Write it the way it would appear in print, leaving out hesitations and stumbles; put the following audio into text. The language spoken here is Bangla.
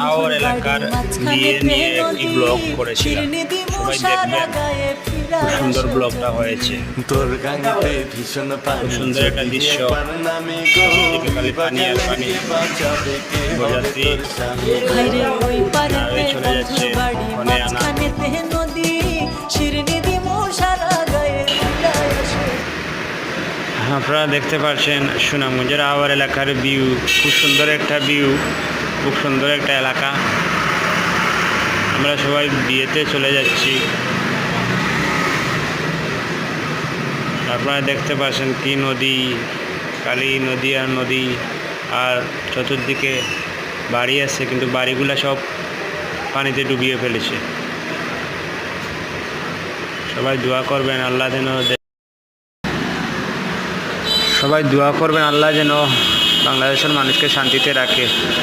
আওয়ার এলাকার বিয়ে নিয়ে একটি ব্লগ করেছিলাম, সবাই দেখবেন। খুব সুন্দর ব্লগটা হয়েছে, তোর গাঙিতে ভীষণ খুব সুন্দর একটা দৃশ্য। এদিকে খালি পানি আর পানি, বরযাত্রী নামে চলে যাচ্ছে ওখানে আনা। আপনারা দেখতে পাচ্ছেন সুনামগঞ্জের আওয়ার এলাকার ভিউ, খুব সুন্দর একটা ভিউ, খুব সুন্দর একটা এলাকা। আমরা সবাই বিয়েতে চলে যাচ্ছি। আপনারা দেখতে পাচ্ছেন কি নদী, কালী নদী আর নদী, আর চতুর্দিকে বাড়ি আছে, কিন্তু বাড়িগুলো সব পানিতে ডুবিয়ে ফেলেছে। সবাই দোয়া করবেন আল্লাহ যেন বাংলাদেশের মানুষকে শান্তিতে রাখে।